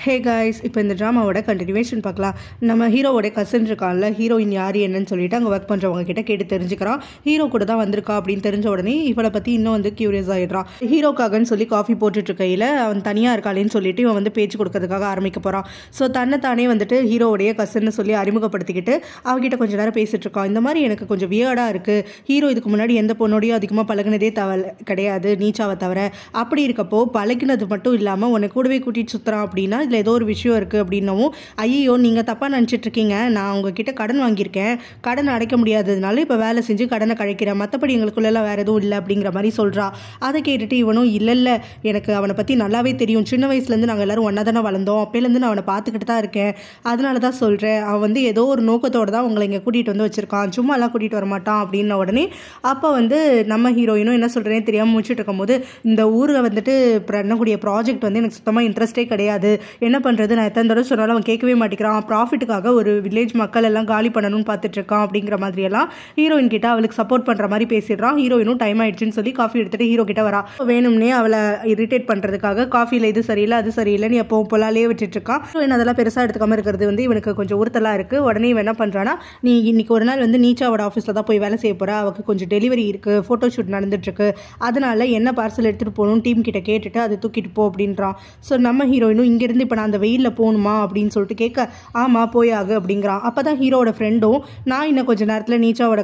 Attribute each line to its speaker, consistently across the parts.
Speaker 1: Hey guys, இப்போ இந்த ட்ராமாவோட continuation பார்க்கலாம். நம்ம ஹீரோவோட கசின் இருக்கான்ல, ஹீரோயின் யார் என்னன்னு சொல்லிட்டு அங்கே ஒர்க் பண்ணுறவங்க கிட்ட கேட்டு தெரிஞ்சுக்கிறான். ஹீரோ கூட தான் வந்திருக்கா அப்படின்னு தெரிஞ்ச உடனே இவளை பற்றி இன்னும் வந்து கியூரியஸ் ஆகிடுறான். ஹீரோக்காகன்னு சொல்லி காஃபி போட்டுட்டு இருக்கையில் அவன் தனியாக இருக்காளேன்னு சொல்லிட்டு இவன் வந்து பேச்சு கொடுக்கறதுக்காக ஆரம்பிக்க போகிறான். ஸோ தன்னைத்தானே வந்துட்டு ஹீரோவுடைய கசின்னு சொல்லி அறிமுகப்படுத்திக்கிட்டு அவகிட்ட கொஞ்சம் நேரம் பேசிட்டு இருக்கான். இந்த மாதிரி எனக்கு கொஞ்சம் வியர்டாக இருக்குது. ஹீரோ இதுக்கு முன்னாடி எந்த பொண்ணோடையும் அதிகமாக பழகினதே கிடையாது, நீச்சாவை தவிர. அப்படி இருக்கப்போ பழகினது மட்டும் இல்லாமல் உன்னை கூடவே கூட்டிகிட்டு சுற்றுறான் அப்படின்னா இதில் ஏதோ ஒரு விஷயம் இருக்குது அப்படின்னவும், ஐயோ நீங்கள் தப்பாக நினச்சிட்ருக்கீங்க, நான் உங்ககிட்ட கடன் வாங்கியிருக்கேன், கடன் அடைக்க முடியாததுனால இப்போ வேலை செஞ்சு கடனை கழிக்கிறேன், மற்றபடி எங்களுக்குள்ளெல்லாம் வேறு எதுவும் இல்லை அப்படிங்கிற மாதிரி சொல்கிறா. அதை கேட்டுட்டு இவனும் இல்லை எனக்கு அவனை பற்றி நல்லாவே தெரியும், சின்ன வயசுலேருந்து நாங்கள் எல்லோரும் ஒன்றா தானே வளர்ந்தோம், அப்போலேருந்து நான் அவனை பார்த்துக்கிட்டு தான் இருக்கேன், அதனால தான் சொல்கிறேன், அவன் வந்து ஏதோ ஒரு நோக்கத்தோடு தான் உங்களை இங்கே கூட்டிகிட்டு வந்து வச்சுருக்கான், சும்மாலாம் கூட்டிகிட்டு வர மாட்டான் அப்படின்ன உடனே அப்போ வந்து நம்ம ஹீரோயினும் என்ன சொல்கிறேன்னு தெரியாமல் முடிச்சுட்டு இருக்கும்போது, இந்த ஊரில் வந்துட்டு பண்ணக்கூடிய ப்ராஜெக்ட் வந்து எனக்கு சுத்தமாக இன்ட்ரெஸ்டே கிடையாது, என்ன பண்ணுறது, நான் எத்தனை தடவை சொன்னாலும் அவன் கேட்கவே மாட்டேங்கிறான், ப்ராஃபிட்டுக்காக ஒரு வில்லேஜ் மக்கள் எல்லாம் காலி பண்ணணும்னு பார்த்துட்டு இருக்கான் அப்படிங்கிற மாதிரியெல்லாம் ஹீரோயின் கிட்ட அவளுக்கு சப்போர்ட் பண்ணுற மாதிரி பேசிடுறான். ஹீரோயினும் டைம் ஆயிடுச்சுன்னு சொல்லி காஃபி எடுத்துகிட்டு ஹீரோ கிட்ட வரா. வேணும்னே அவளை இரிட்டேட் பண்ணுறதுக்காக காஃபியில் இது சரியில்லை அது சரியில்லைன்னு எப்போ பொலாலே விட்டுட்டு இருக்கான். ஹீரோயின் அதெல்லாம் பெருசாக எடுத்துக்காம இருக்கிறது வந்து இவனுக்கு கொஞ்சம் உறுத்தலாக இருக்குது. உடனே இவன் என்ன பண்ணுறான்னா, நீ இன்னைக்கு ஒரு நாள் வந்து நீச்சாவோட ஆஃபீஸில் தான் போய் வேலை செய்ய போகிறா, அவளுக்கு கொஞ்சம் டெலிவரி இருக்குது, ஃபோட்டோ ஷூட் நடந்துட்டுருக்கு, அதனால என்ன பார்சல் எடுத்துகிட்டு போகணும்னு டீம் கிட்ட கேட்டுட்டு அதை தூக்கிட்டு போ அப்படின்றான். ஸோ நம்ம ஹீரோயினும் இங்கேருந்து இப்போ நான் அந்த வெயிலில் போகணுமா அப்படின்னு சொல்லிட்டு கேட்க, ஆமாம் போயாகு அப்படிங்கிறான். அப்போ தான் ஹீரோட ஃப்ரெண்டும், நான் இன்னும் கொஞ்சம் நேரத்தில் நீச்சாவோட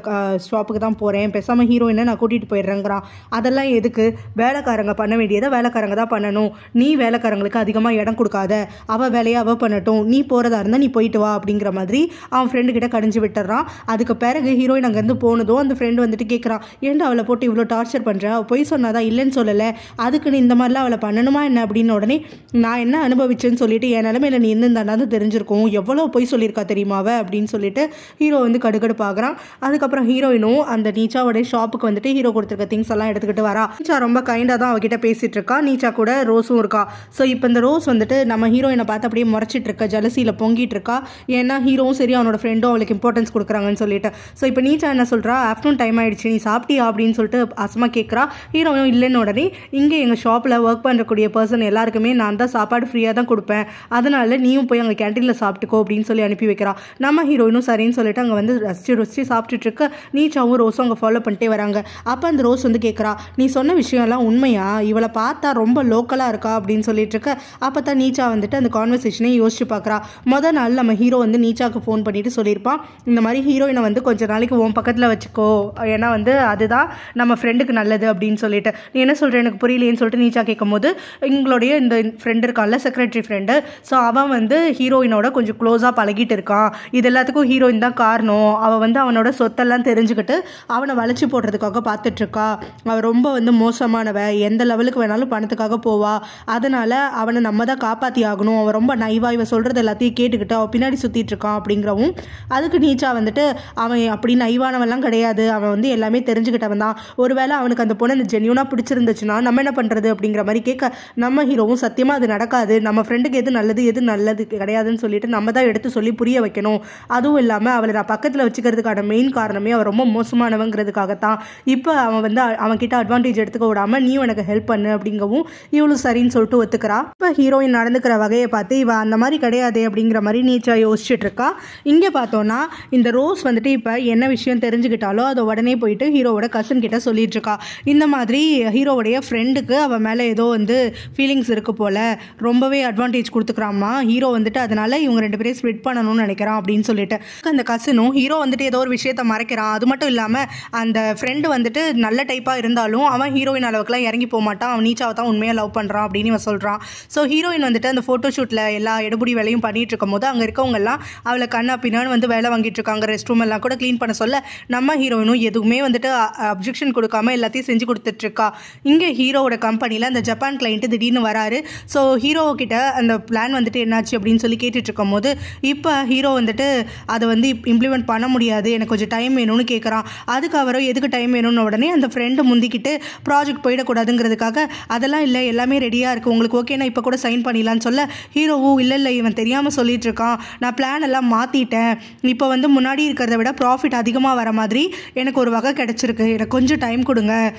Speaker 1: ஷாப்புக்கு தான் போகிறேன், பேசாமல் ஹீரோயினை நான் கூட்டிகிட்டு போயிடுறேங்கிறான். அதெல்லாம் எதுக்கு, வேலைக்காரங்க பண்ண வேண்டியதை வேலைக்காரங்க தான் பண்ணணும், நீ வேலைக்காரங்களுக்கு அதிகமாக இடம் கொடுக்காத, அவள் வேலையை அவள் பண்ணட்டும், நீ போகிறதா இருந்தால் நீ போயிட்டு வா அப்படிங்கிற மாதிரி அவன் ஃப்ரெண்டு கிட்ட கடிஞ்சு விட்டுறான். அதுக்கு பிறகு ஹீரோயின் அங்கேருந்து போனதும் அந்த ஃப்ரெண்டு வந்துட்டு கேட்குறான், ஏன்டா அவளை போட்டு இவ்வளோ டார்ச்சர் பண்ணுற, அவள் பொய் சொன்னாதான் இல்லைன்னு சொல்லலை, அதுக்குன்னு இந்த மாதிரிலாம் அவளை பண்ணணுமா என்ன அப்படின்னு. உடனே நான் என்ன அனுபவிச்சேன்னு சொல்லிட்டு என் நிலைமையில நீ இருந்திருந்தானது தெரிஞ்சிருக்கும், எவ்வளோ பொய் சொல்லியிருக்கா தெரியுமாவ அப்படின்னு சொல்லிட்டு ஹீரோ வந்து கடுக்கடு பார்க்குறான். அதுக்கப்புறம் ஹீரோயினும் அந்த நீச்சாவோட ஷாப்புக்கு வந்துட்டு ஹீரோ கொடுத்துருக்க திங்ஸ் எல்லாம் எடுத்துக்கிட்டு வரா. நீச்சா ரொம்ப கைண்டாக தான் அவகிட்ட பேசிட்டு இருக்கா. நீச்சா கூட ரோஸும் இருக்கா. ஸோ இப்போ இந்த ரோஸ் வந்துட்டு நம்ம ஹீரோயினை பார்த்து அப்படியே முறைச்சிட்டு இருக்கா, ஜலசியில் பொங்கிட்டு இருக்கா. ஏன்னா ஹீரோவும் சரி அவனோட ஃப்ரெண்டும் அவளுக்கு இம்பார்ட்டன்ஸ் கொடுக்குறாங்கன்னு சொல்லிட்டு. ஸோ இப்போ நீச்சா என்ன சொல்கிறா, ஆஃப்டர்நூன் டைம் ஆயிடுச்சு, நீ சாப்பிட்டியா அப்படின்னு சொல்லிட்டு அசமா கேட்குறா. ஹீரோவும் இல்லைன்னு உடனே, இங்கே எங்கள் ஷாப்பில் ஒர்க் பண்ணுறக்கூடிய பர்சன் எல்லாருக்குமே நான் தான் சாப்பாடு ஃப்ரீயாக தான் கொடுப்பேன், அதனால நீயும் போய் அங்கே கேன்டீனில் சாப்பிட்டுக்கோ அப்படின்னு சொல்லி அனுப்பி வைக்கிறா. நம்ம ஹீரோயினும் சரின்னு சொல்லிட்டு அங்கே வந்து ரசிச்சு சாப்பிட்டுட்டு இருக்க. நீச்சாவும் ரோஸும் அங்கே ஃபாலோ பண்ணிட்டே வராங்க. அப்போ அந்த ரோஸ் வந்து கேட்குறா, நீ சொன்ன விஷயம்லாம் உண்மையா, இவளை பார்த்தா ரொம்ப லோக்கலாக இருக்கா அப்படின்னு சொல்லிட்டு இருக்க. அப்போ தான் நீச்சா வந்துட்டு அந்த கான்வர்சேஷனே யோசிச்சு பார்க்குறா. மொதல் நாள் நம்ம ஹீரோ வந்து நீச்சாவுக்கு ஃபோன் பண்ணிட்டு சொல்லியிருப்பான், இந்த மாதிரி ஹீரோயினை வந்து கொஞ்சம் நாளைக்கு உன் பக்கத்தில் வச்சுக்கோ, ஏன்னா வந்து அதுதான் நம்ம ஃப்ரெண்டுக்கு நல்லது அப்படின்னு சொல்லிட்டு. நீ என்ன சொல்கிற எனக்கு புரியலேன்னு சொல்லிட்டு நீச்சா கேட்கும் போது, எங்களுடைய இந்த ஃப்ரெண்டு இருக்கான்ல, செக்ரட்டரி ஃப்ரெண்டு, ஸோ அவன் வந்து ஹீரோயினோட கொஞ்சம் க்ளோஸாக பழகிட்டு இருக்கான், இது எல்லாத்துக்கும் ஹீரோயின் தான் காரணம், அவள் வந்து அவனோட சொத்தெல்லாம் தெரிஞ்சுக்கிட்டு அவனை வளைச்சி போடுறதுக்காக பார்த்துட்ருக்கா, அவள் ரொம்ப வந்து மோசமானவ, எந்த லெவலுக்கு வேணாலும் பணத்துக்காக போவா, அதனால் அவனை நம்ம தான் காப்பாற்றி ஆகணும், அவன் ரொம்ப நைவா, இவன் சொல்கிறது எல்லாத்தையும் கேட்டுக்கிட்டு அவன் பின்னாடி சுற்றிட்டு இருக்கான் அப்படிங்கிறவும். அதுக்கு நீச்சா வந்துட்டு, அவன் அப்படி நைவானவெல்லாம் கிடையாது, அவன் வந்து எல்லாமே தெரிஞ்சுக்கிட்டவன் தான், ஒருவேளை அவனுக்கு அந்த பொண்ணு ஜென்யூனாக பிடிச்சிருந்துச்சுன்னா நம்ம என்ன பண்ணுறது அப்படிங்கிற மாதிரி கேட்க, நம்ம ஹீரோவும் சத்தியமாக அது நடக்காது, நம்ம ஃப்ரெண்டுக்கு எது நல்லது கிடையாதுன்னு சொல்லிட்டு நம்ம தான் எடுத்து சொல்லி புரிய வைக்கணும், அதுவும் இல்லாமல் அவளை நான் பக்கத்தில் வச்சுக்கிறதுக்கான மெயின் காரணமே அவன் ரொம்ப மோசமானவங்கிறதுக்காகத்தான், இப்போ அவன் வந்து அவன்கிட்ட அட்வான்டேஜ் எடுத்துக்க விடாமல் நீ எனக்கு ஹெல்ப் பண்ணு அப்படிங்கவும் இவளும் சரின்னு சொல்லிட்டு ஒத்துக்கிறா. இப்போ ஹீரோயின் நடந்துக்கிற வகையை பார்த்து இவன் அந்த மாதிரி கிடையாது அப்படிங்கிற மாதிரி நீச்சா யோசிச்சுட்டு இருக்கா. இங்கே பார்த்தோன்னா இந்த ரோஸ் வந்துட்டு இப்போ என்ன விஷயம் தெரிஞ்சுக்கிட்டாலோ அதை உடனே போயிட்டு ஹீரோவோட கசின் கிட்ட சொல்லிட்டு இருக்கா. இந்த மாதிரி ஹீரோவுடைய ஃப்ரெண்டுக்கு அவன் மேலே ஏதோ வந்து ஃபீலிங்ஸ் இருக்கு போல, ரொம்பவே அட்வான்டேஜ் கொடுத்துக்கிறாமா ஹீரோ வந்துட்டு, அதனால இவங்க ரெண்டு பேரையும் ஸ்ப்ளிட் பண்ணணும்னு நினைக்கிறான் அப்படின்னு சொல்லிட்டு. அந்த கசினும் ஹீரோ வந்துட்டு ஏதோ ஒரு விஷயத்த மறைக்கிறான், அது மட்டும் இல்லாமல் அந்த ஃப்ரெண்டு வந்துட்டு நல்ல டைப்பாக இருந்தாலும் அவன் ஹீரோயின் அளவுக்குலாம் இறங்கி போக மாட்டான், அவன் நீச்சாவை தான் உண்மையாக லவ் பண்ணுறான் அப்படின்னு இவன் சொல்கிறான். ஸோ ஹீரோயின் வந்துட்டு அந்த ஃபோட்டோ ஷூட்டில் எல்லா எடுபடி வேலையும் பண்ணிட்டு இருக்கும் போது அங்கே இருக்கவங்கெல்லாம் அவளை கண்ணா பின்னான்னு வந்து வேலை வாங்கிட்டு இருக்காங்க, ரெஸ்ட் ரூம் எல்லாம் கூட க்ளீன் பண்ண சொல்ல நம்ம ஹீரோயினும் எதுவுமே வந்துட்டு அப்ஜெக்ஷன் கொடுக்காம எல்லாத்தையும் செஞ்சு கொடுத்துட்ருக்கா. இங்கே ஹீரோவோட கம்பெனியில் அந்த ஜப்பான் கிளைண்ட்டு திடீர்னு வராரு. ஸோ ஹீரோ கிட்ட அந்த பிளான் வந்துட்டு என்னாச்சு அப்படின்னு சொல்லி கேட்டுட்டு இருக்கும் போது இப்போ ஹீரோ வந்துட்டு அதை வந்து இம்ப்ளிமெண்ட் பண்ண முடியாது, எனக்கு கொஞ்சம் டைம் வேணும்னு கேட்குறான். அதுக்கு அவரோ எதுக்கு டைம் வேணும்னு உடனே அந்த ஃப்ரெண்டு முந்திக்கிட்டு ப்ராஜெக்ட் போயிடக்கூடாதுங்கிறதுக்காக, அதெல்லாம் இல்லை எல்லாமே ரெடியாக இருக்குது, உங்களுக்கு ஓகே நான் இப்போ கூட சைன் பண்ணிடலான்னு சொல்ல ஹீரோவும் இல்லை இவன் தெரியாமல் சொல்லிட்டு இருக்கான், நான் பிளான் எல்லாம் மாற்றிட்டேன், இப்போ வந்து முன்னாடி இருக்கிறத விட ப்ராஃபிட் அதிகமாக வர மாதிரி எனக்கு ஒரு வகை கிடச்சிருக்கு, எனக்கு கொஞ்சம் டைம் கொடுங்க,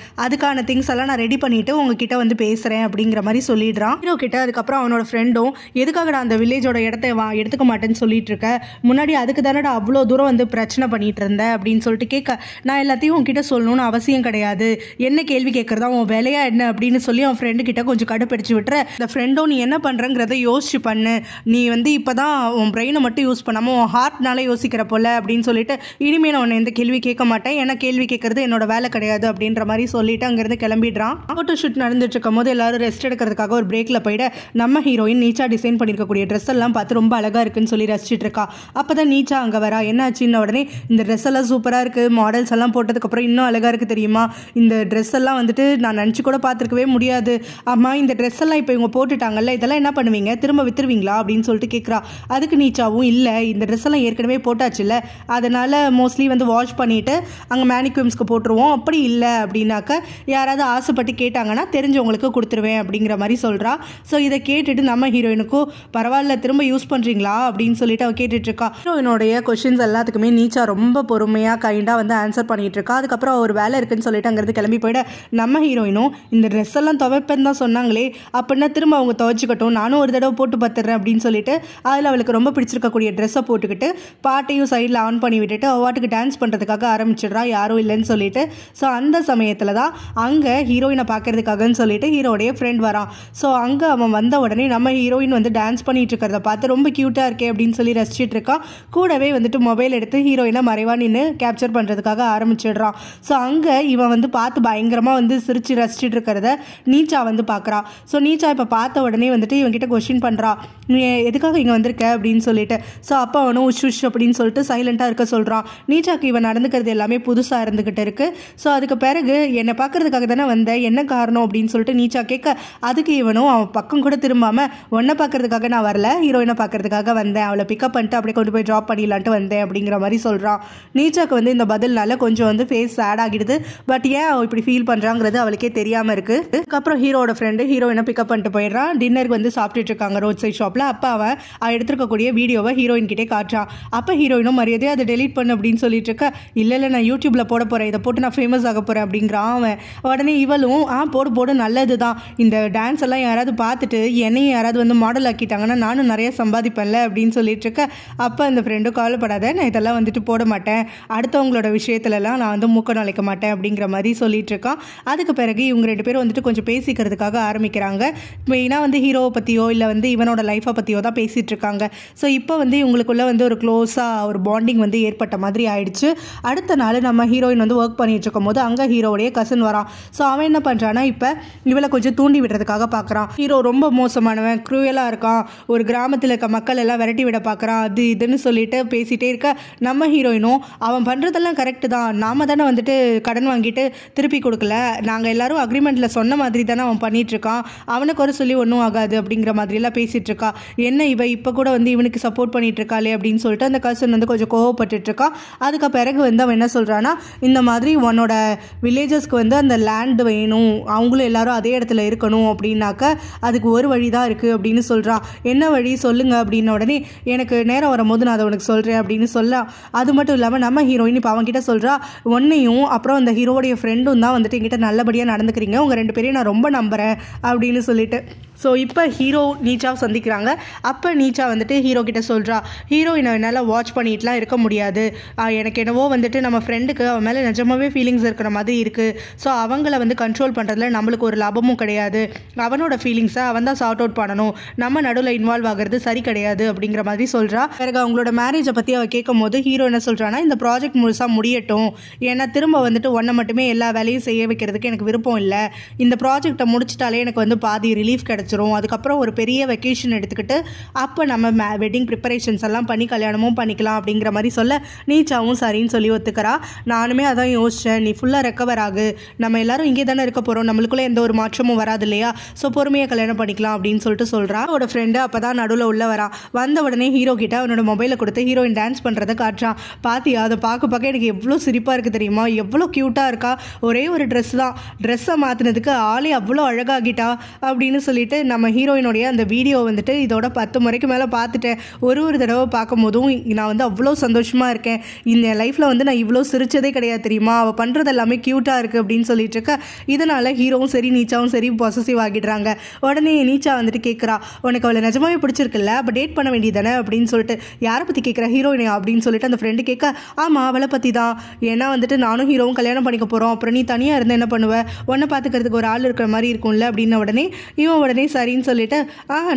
Speaker 1: அதுக்கான திங்ஸ் எல்லாம் நான் ரெடி பண்ணிவிட்டு உங்ககிட்ட வந்து பேசுகிறேன் அப்படிங்கிற மாதிரி சொல்லிடுறான் ஹீரோ கிட்ட. அதுக்கப்புறம் அவனோட ஃப்ரெண்ட் ஃப்ரெண்டும் எதுக்காகடா அந்த வில்லேஜோட இடத்த எடுத்துக்க மாட்டேன்னு சொல்லிட்டு இருக்க, முன்னாடி அதுக்கு தானடா அவ்வளோ தூரம் வந்து பிரச்சனை பண்ணிட்டு இருந்த அப்படின்னு சொல்லிட்டு கேட்க, நான் எல்லாத்தையும் உன்கிட்ட சொல்லணும்னு அவசியம் கிடையாது, என்ன கேள்வி கேட்கறதா உன் வேலையா என்ன அப்படின்னு சொல்லி அவன் ஃப்ரெண்டு கிட்ட கொஞ்சம் கடுப்படிச்சு விட்டுற. இந்த ஃப்ரெண்டும் நீ என்ன பண்றங்கிறத யோசிச்சு பண்ணு, நீ வந்து இப்பதான் உன் பிரெயினை மட்டும் யூஸ் பண்ணாம உன் ஹார்ட்னால யோசிக்கிற போல அப்படின்னு சொல்லிட்டு இனிமே நான் உன்னை எந்த கேள்வி கேட்க மாட்டேன், ஏன்னா கேள்வி கேட்கறது என்னோட வேலை கிடையாது அப்படின்ற மாதிரி சொல்லிட்டு அங்கிருந்து கிளம்பிடுறான். போட்டோ ஷூட் நடந்துட்டு இருக்கும் போது எல்லாரும் ரெஸ்ட் எடுக்கிறதுக்காக ஒரு பிரேக்ல போயிட நம்ம ஹீரோயின் நீச்சா டிசைன் பண்ணிருக்கக்கூடிய ட்ரெஸ் எல்லாம் பார்த்து ரொம்ப அழகா இருக்குன்னு சொல்லி ரசிச்சிட்டு இருக்கா. அப்பதான் நீச்சா அங்க வரா. என்ன ஆச்சுன்னு உடனே இந்த ட்ரெஸ் எல்லாம் சூப்பரா இருக்கு, மாடல்ஸ் எல்லாம் போட்டதுக்கு அப்புறம் இன்னும் அழகா இருக்கு தெரியுமா, இந்த ட்ரெஸ் எல்லாம் வந்துட்டு நான் நினச்சி கூட பார்த்துருக்கவே முடியாது, ஆமா இந்த ட்ரெஸ் எல்லாம் இப்போ இவங்க போட்டுட்டாங்கல்ல, இதெல்லாம் என்ன பண்ணுவீங்க, திரும்ப வித்துருவீங்களா அப்படின்னு சொல்லிட்டு கேட்குறா. அதுக்கு நீச்சாவும் இல்லை இந்த ட்ரெஸ் எல்லாம் ஏற்கனவே போட்டாச்சுல்ல, அதனால மோஸ்ட்லி வந்து வாஷ் பண்ணிட்டு அங்கே மேனிக்யூம்ஸ்க்கு போட்டுருவோம், அப்படி இல்லை அப்படின்னாக்க யாராவது ஆசைப்பட்டு கேட்டாங்கன்னா தெரிஞ்சவங்களுக்கு கொடுத்துருவேன் அப்படிங்கிற மாதிரி சொல்கிறா. ஸோ இதை கேட்டுட்டு நம்ம ஹீரோயினுக்கும் பரவாயில்ல திரும்ப யூஸ் பண்ணுறீங்களா அப்படின்னு சொல்லிட்டு அவள் கேட்டுட்டு இருக்கா. ஹீரோயினோடைய கொஷின்ஸ் எல்லாத்துக்குமே நீச்சா ரொம்ப பொறுமையாக கைண்டாக வந்து ஆன்சர் பண்ணிட்டு இருக்கா. அதுக்கப்புறம் ஒரு வேலை இருக்குன்னு சொல்லிட்டு அங்கேருந்து கிளம்பி போயிட நம்ம ஹீரோயினும் இந்த ட்ரெஸ் எல்லாம் துவைப்பேன்னு தான் சொன்னாங்களே, அப்படின்னா திரும்ப அவங்க துவைச்சிக்கட்டும், நானும் ஒரு தடவை போட்டு பார்த்துடுறேன் அப்படின்னு சொல்லிட்டு அதில் அவளுக்கு ரொம்ப பிடிச்சிருக்கக்கூடிய ட்ரெஸ்ஸை போட்டுக்கிட்டு பாட்டையும் சைடில் ஆன் பண்ணி விட்டுட்டு அவாட்டுக்கு டான்ஸ் பண்ணுறதுக்காக ஆரம்பிச்சிடுறா, யாரும் இல்லைன்னு சொல்லிட்டு. ஸோ அந்த சமயத்தில் தான் அங்கே ஹீரோயினை பார்க்கறதுக்காகன்னு சொல்லிட்டு ஹீரோடைய ஃப்ரெண்ட் வரான். ஸோ அங்கே அவன் வந்த உடனே நம்ம ஹீரோயின் வந்து டான்ஸ் பண்ணிட்டு இருக்கிறத பார்த்து ரொம்ப க்யூட்டாக இருக்கே அப்படின்னு சொல்லி ரசிச்சிட்டு இருக்கான். கூடவே வந்துட்டு மொபைல் எடுத்து ஹீரோயினை மறைவா நின்று கேப்சர் பண்ணுறதுக்காக ஆரம்பிச்சிடுறான். ஸோ அங்கே இவன் வந்து பார்த்து பயங்கரமாக வந்து சிரிச்சு ரசிச்சிட்டு இருக்கிறத நீச்சா வந்து பார்க்குறா. ஸோ நீச்சா இப்போ பார்த்த உடனே வந்துட்டு இவன்கிட்ட கொஸ்டின் பண்ணுறா, நீ எதுக்காக இங்கே வந்திருக்க அப்படின்னு சொல்லிட்டு. ஸோ அப்போ அவனும் உஷ் அப்படின்னு சொல்லிட்டு சைலண்ட்டாக இருக்க சொல்கிறான். நீச்சாக்கு இவன் நடந்துக்கிறது எல்லாமே புதுசாக இருந்துக்கிட்டு இருக்கு. ஸோ அதுக்கு பிறகு என்னை பார்க்கறதுக்காக தானே வந்தேன், என்ன காரணம் அப்படின்னு சொல்லிட்டு நீச்சா கேட்க, அதுக்கு இவனும் அவன் பக்கம் கூட திரும்பாம ஒன்றை பார்க்கறதுக்காக நான் வரல, ஹீரோயினை பார்க்கறதுக்காக வந்தேன், அவளை பிக்கப் பண்ணிட்டு அப்படியே கொண்டு போய் ட்ராப் பண்ணிடலான்ட்டு வந்தேன் அப்படிங்கிற மாதிரி சொல்கிறான். நீச்சாக்கு வந்து இந்த பதில்னால கொஞ்சம் வந்து ஃபேஸ் சேட் ஆகிடுது. பட் ஏன் அவள் இப்படி ஃபீல் பண்ணுறாங்கிறது அவளுக்கே தெரியாமல் இருக்குது. அதுக்கப்புறம் ஹீரோட ஃப்ரெண்டு ஹீரோயினை பிக்கப் பண்ணிட்டு போயிடுறான். டின்னருக்கு வந்து சாப்பிட்டுட்டு இருக்காங்க ரோட் சைட் ஷாப்பில். அப்போ அவன் எடுத்துருக்கக்கூடிய வீடியோவை ஹீரோயின் கிட்டே காட்டுறான். அப்போ ஹீரோயினும் மரியாதையாக அதை டெலீட் பண்ணு அப்படின்னு சொல்லிட்டு இருக்க, இல்லை நான் யூடியூப்பில் போட போகிறேன், இதை போட்டு நான் ஃபேமஸ் ஆக போகிறேன் அப்படிங்கிறான் அவன். உடனே இவளும் போடு நல்லது தான், இந்த டான்ஸ் எல்லாம் யாராவது பார்த்துட்டு என்னையும் யாராவது வந்து மாடல் ஆக்கிட்டாங்கன்னா நானும் நிறைய சம்பாதிப்பேன்ல அப்படின்னு சொல்லிட்டு இருக்க. அப்போ அந்த ஃப்ரெண்டும் கவலைப்படாத, நான் இதெல்லாம் வந்துட்டு போட மாட்டேன், அடுத்தவங்களோட விஷயத்துலலாம் நான் வந்து மூக்க நுழைக்க மாட்டேன் அப்படிங்கிற மாதிரி சொல்லிட்டு இருக்கான். அதுக்கு பிறகு இவங்க ரெண்டு பேரும் வந்துட்டு கொஞ்சம் பேசிக்கிறதுக்காக ஆரம்பிக்கிறாங்க. மெயினாக வந்து ஹீரோவை பற்றியோ இல்லை வந்து இவனோட லைஃப்பை பற்றியோ தான் பேசிகிட்டு இருக்காங்க. ஸோ இப்போ வந்து இவங்களுக்குள்ள வந்து ஒரு க்ளோஸாக ஒரு பாண்டிங் வந்து ஏற்பட்ட மாதிரி ஆயிடுச்சு. அடுத்த நாள் நம்ம ஹீரோயின் வந்து ஒர்க் பண்ணிட்டு இருக்கும் போது அங்கே ஹீரோடைய கசின் வரான். ஸோ அவன் என்ன பண்ணுறான்னா இப்போ இவளை கொஞ்சம் தூண்டி விடுறதுக்காக பார்க்குறான். ஹீரோ ரொம்ப மோசமானவன், க்ரூயலாக இருக்கான், ஒரு கிராமத்தில் இருக்க மக்கள் எல்லாம் விரட்டி விட பார்க்குறான், அது இதுன்னு சொல்லிட்டு பேசிகிட்டே இருக்க நம்ம ஹீரோயினும் அவன் பண்ணுறதெல்லாம் கரெக்டு தான், நாம தானே வந்துட்டு கடன் வாங்கிட்டு திருப்பி கொடுக்கல, நாங்கள் எல்லாரும் அக்ரிமெண்ட்டில் சொன்ன மாதிரி தானே அவன் பண்ணிகிட்ருக்கான், அவனுக்கு ஒரு சொல்லி ஒன்றும் ஆகாது அப்படிங்கிற மாதிரிலாம் பேசிகிட்டு இருக்கா. என்ன இவ இப்போ கூட வந்து இவனுக்கு சப்போர்ட் பண்ணிட்டு இருக்காளே அப்படின்னு சொல்லிட்டு அந்த கசன் வந்து கொஞ்சம் கோவப்பட்டு இருக்கான். அதுக்கு பிறகு வந்து அவன் என்ன சொல்கிறான்னா, இந்த மாதிரி உன்னோட வில்லேஜஸ்க்கு வந்து அந்த லேண்ட் வேணும், அவங்களும் எல்லாரும் அதே இடத்துல இருக்கணும் அப்படின்னாக்க அதுக்கு ஒரு வழி தான் இருக்குது அப்படின்னு சொல்கிறான். என்ன வழி சொல்லுங்க அப்படின்ன உடனே, எனக்கு நேரம் வரும்போது நான் அதை உனக்கு சொல்கிறேன் அப்படின்னு சொல்லலாம். அது மட்டும் இல்லாமல் நம்ம ஹீரோயின் இப்போ அவன்கிட்ட சொல்கிறா, உன்னையும் அப்புறம் அந்த ஹீரோடைய ஃப்ரெண்டும் தான் வந்துட்டு என்கிட்ட நல்லபடியாக நடந்துக்கிறீங்க, உங்கள் ரெண்டு பேரையும் நான் ரொம்ப நம்புகிறேன் அப்படின்னு சொல்லிட்டு. ஸோ இப்போ ஹீரோ நீச்சாவை சந்திக்கிறாங்க. அப்போ நீச்சா வந்துட்டு ஹீரோ கிட்ட சொல்கிறா, ஹீரோயினை என்னால் வாட்ச் பண்ணிட்டுலாம் இருக்க முடியாது, எனக்கு என்னவோ வந்துட்டு நம்ம ஃப்ரெண்டுக்கு அவன் மேலே நிஜமாகவே ஃபீலிங்ஸ் இருக்கிற மாதிரி இருக்குது, ஸோ அவங்கள வந்து கண்ட்ரோல் பண்ணுறதுல நம்மளுக்கு ஒரு லாபமும் கிடையாது, அவனோட ஃபீலிங்ஸை அவன் தான் சார்ட் அவுட் பண்ணணும், நம்ம நடுவில் இன்வால்வ் ஆகிறது சரி கிடையாது அப்படிங்கிற மாதிரி சொல்கிறா. பிறகு அவங்களோட மேரேஜை பற்றி அவள் கேட்கும் போது ஹீரோ என்ன சொல்கிறான்னா, இந்த ப்ராஜெக்ட் முழுசாக முடியட்டும், ஏன்னா திரும்ப வந்துட்டு ஒன்றை மட்டுமே எல்லா வேலையும் செய்ய வைக்கிறதுக்கு எனக்கு விருப்பம் இல்லை, இந்த ப்ராஜெக்டை முடிச்சிட்டாலே எனக்கு வந்து பாதி ரிலீஃப் கிடைச்சிரும், அதுக்கப்புறம் ஒரு பெரிய வெக்கேஷன் எடுத்துக்கிட்டு அப்போ நம்ம வெட்டிங் ப்ரிப்பரேஷன்ஸ் எல்லாம் பண்ணி கல்யாணமும் பண்ணிக்கலாம் அப்படிங்கிற மாதிரி சொல்ல நீச்சாவும் சரின்னு சொல்லி ஒத்துக்கிறா. நானுமே அதான் யோசித்தேன், நீ ஃபுல்லாக ரெக்கவர் ஆகு, நம்ம எல்லாரும் இங்கே தானே இருக்க போகிறோம், நம்மளுக்குள்ளே எந்த ஒரு மாற்றமும் வராது இல்லையா, ஸோ பொறுமையாக கல்யாணம் பண்ணிக்கலாம் அப்படின்னு சொல்லிட்டு சொல்கிறா. அவனோட ஃப்ரெண்டு அப்போ தான் நடுவில் உள்ள வரான். வந்த உடனே ஹீரோ கிட்ட அவனோட மொபைலை கொடுத்து ஹீரோயின் டான்ஸ் பண்ணுறதை காட்டுறான். பாத்தியா, அதை பார்க்க எனக்கு எவ்வளோ சிரிப்பாக இருக்குது தெரியுமா, எவ்வளோ க்யூட்டாக இருக்கா, ஒரே ஒரு ட்ரெஸ் தான், ட்ரெஸ்ஸை மாற்றினதுக்கு ஆளே அவ்வளோ அழகாகிட்டா அப்படின்னு சொல்லிட்டு நம்ம ஹீரோயினுடைய அந்த வீடியோ வந்துட்டு இதோட 10 முறைக்கு மேலே பார்த்துட்டேன். ஒரு தடவை பார்க்கும் போதும் நான் வந்து அவ்வளோ சந்தோஷமாக இருக்கேன், இந்த லைஃப்பில் வந்து நான் இவ்வளோ சிரிச்சதே கிடையாது தெரியுமா, அவள் பண்ணுறது எல்லாமே க்யூட்டாக இருக்குது அப்படின்னு சொல்லிட்டு இருக்க. இதனால் ஹீரோவும் சரி நீச்சாவும் சரி பாசிட்டிவ் ஆகிடுறாங்க. உடனே நீச்சா வந்துட்டு கேட்க, கேட்குறா, உனக்கு அவளை நிஜமாவே பிடிச்சிருக்குல்ல, அப்போ டேட் பண்ண வேண்டியதானே அப்படின்னு சொல்லிட்டு. யாரை பற்றி கேட்குற, ஹீரோயினை அப்படின்னு சொல்லிட்டு அந்த ஃப்ரெண்டு கேட்க, ஆமாம் அவளை பற்றி தான். ஏன்னா வந்துட்டு நானும் ஹீரோவும் கல்யாணம் பண்ணிக்க போகிறோம், அப்புறம் நீ தனியாக இருந்தால் என்ன பண்ணுவேன், உன்னை பார்த்துக்கிறதுக்கு ஒரு ஆள் இருக்கிற மாதிரி இருக்கும்ல அப்படின்ன உடனே இவன் உடனே சரின்னு சொல்லிட்டு,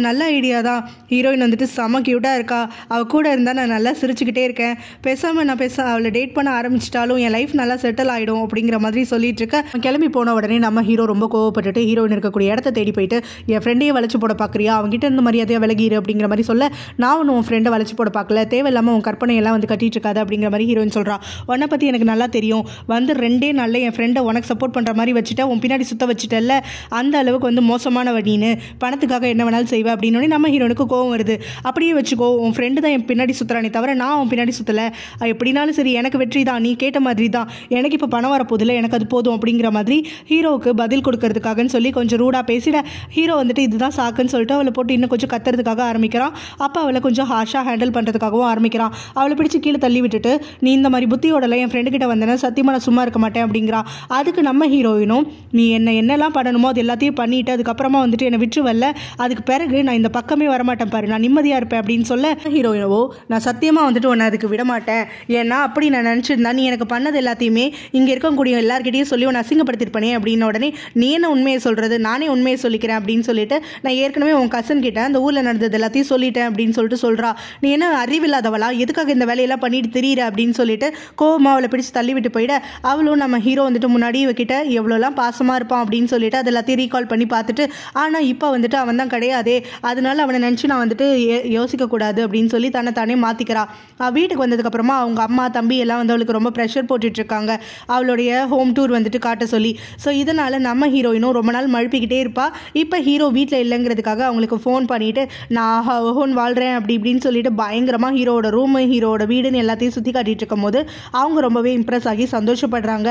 Speaker 1: நல்ல ஐடியா தான், ஹீரோயின் வந்துட்டு செம க்யூட்டாக இருக்கா, அவள் கூட இருந்தால் நான் நல்லா சிரிச்சுக்கிட்டே இருக்கேன், பேசாமல் நான் அவளை டேட் பண்ண ஆரம்பிச்சிட்டாலும் என் லைஃப் நல்லா செட்டில் ஆகிடும் அப்படிங்கிற மாதிரி சொல்லிட்டு இருக்க. கிளம்பி போன உடனே நம்ம ஹீரோ ரொம்ப கோவப்பட்டுட்டு ஹீரோயின் இருக்கக்கூடிய இடத்த தேடி போயிட்டு, என் ஃப்ரெண்டையே வளைச்சு போட பார்க்குறியா, அவங்ககிட்ட இருந்து மரியாதையாக விலகிரு அப்படிங்கிற மாதிரி சொல்ல, நான் ஒன்று உன் ஃப்ரெண்டை வளைச்சு போட பார்க்கல, தேவையில்லாமல் உன் கற்பனையெல்லாம் வந்து கட்டிட்டு இருக்காது அப்படிங்கிற மாதிரி ஹீரோயின் சொல்கிறா. உன்னை பற்றி எனக்கு நல்லா தெரியும், வந்து 2 நாளில் என் ஃப்ரெண்டை உனக்கு சப்போர்ட் பண்ணுற மாதிரி வச்சுட்டா, உன் பின்னாடி சுத்த வச்சுட்டல, அந்த அளவுக்கு வந்து மோசமானவ நீனு, பணத்துக்காக என்ன வேணாலும் செய்வேன் அப்படின்னு நம்ம ஹீரோனுக்கு கோவம் வருது. அப்படியே வச்சுக்கோ, உன் ஃப்ரெண்டு தான் என் பின்னாடி சுற்றுறானே தவிர நான் உன் பின்னாடி சுற்றலை, எப்படினாலும் சரி எனக்கு வெற்றி தான், நீ கேட்ட மாதிரி தான், எனக்கு இப்போ பணம் வரப்போதில்லை, எனக்கு அது போதும் அப்படிங்கிற மாதிரி ஹீரோவுக்கு பதில் கொடுக்கறதுக்காகன்னு சொல்லி கொஞ்சம் ரூடாக பேசிட, ஹீரோ வந்துட்டு இதுதான் சாக்குன்னு சொல்லிட்டு அவளை போட்டு இன்னும் கொஞ்சம் கத்துறதுக்காக ஆரம்பிக்கிறான். அப்போ அவளை கொஞ்சம் ஹார்ஷாக ஹேண்டில் பண்ணுறதுக்காகவும் ஆரம்பிக்கிறான். அவளை பிடிச்சி கீழே தள்ளி விட்டுட்டு, நீ இந்த மாதிரி புத்தியோடல என் ஃப்ரெண்டு கிட்ட வந்தேன்னா சத்தியமாக நான் சும்மா இருக்க மாட்டேன் அப்படிங்கிறா. அதுக்கு நம்ம ஹீரோயினும், நீ என்னெல்லாம் பண்ணணுமோ அது எல்லாத்தையும் பண்ணிட்டு அதுக்கப்புறமா வந்துட்டு என்னை விட்டுருவல்ல, அதுக்கு பிறகு நான் இந்த பக்கமே வரமாட்டேன் பாரு, நான் நிம்மதியாக இருப்பேன் அப்படின்னு சொல்ல, ஹீரோயினவோ நான் சத்தியமாக வந்துட்டு உன்னை அதுக்கு விட மாட்டேன், ஏன்னா அப்படி நான் நினச்சிருந்தா நீ எனக்கு பண்ணது எல்லாத்தையுமே இங்கே இருக்கக்கூடிய எல்லாருக்கிட்டையும் சொல்லி உன்னை அசிங்கப்படுத்திருப்பேனே அப்படின்ன உடனே, நீ என்ன உண்மையை சொல்கிறது, நானே உண்மையை சொல்லிக்கிறேன் அப்படின்னு சொல்லிட்டு, நான் ஏற்கனவே உன் கசன் கிட்ட அந்த ஊரில் நடந்தது எல்லாத்தையும் சொல்லிட்டேன் அப்படின்னு சொல்லிட்டு சொல்கிறா. நீ என்ன அறிவில்லாதவளா, எதுக்காக இந்த வேலையெல்லாம் பண்ணிட்டு திரியிற அப்படின்னு சொல்லிட்டு கோவமா அவளை பிடிச்சி தள்ளி விட்டு போயிட, அவளும் நம்ம ஹீரோ வந்துட்டு முன்னாடி இவகிட்ட எவ்வளோலாம் பாசமாக இருப்பான் அப்படின்னு சொல்லிட்டு அது எல்லாத்தையும் ரீகால் பண்ணி பார்த்துட்டு, ஆனால் இப்போ வந்துட்டு அவன் தான் கிடையாதே, அதனால அவனை நினச்சி நான் வந்துட்டு யோசிக்கக்கூடாது அப்படின்னு சொல்லி தன்னை தானே மாற்றிக்கிறா. வீட்டுக்கு வந்ததுக்கப்புறமா அவங்க அம்மா தம்பி எல்லாம் வந்து அவளுக்கு ரொம்ப ப்ரெஷர் போட்டுட்ருக்காங்க, அவளுடைய ஹோம் டூர் வந்துட்டு காட்ட சொல்லி. ஸோ இதனால் நம்ம ஹீரோயினும் ரொம்ப நாள் மழுப்பிக்கிட்டே இருப்பா. இப்போ ஹீரோ வீட்டில் இல்லைங்கிறதுக்காக அவங்களுக்கு ஃபோன் பண்ணிவிட்டு நான் ஹோன் வாழ்கிறேன் அப்படி இப்படின்னு சொல்லிட்டு பயங்கரமாக ஹீரோட ரூமு ஹீரோட வீடுன்னு எல்லாத்தையும் சுற்றி காட்டிகிட்டு இருக்கும் போது அவங்க ரொம்பவே இம்ப்ரெஸ் ஆகி சந்தோஷப்படுறாங்க.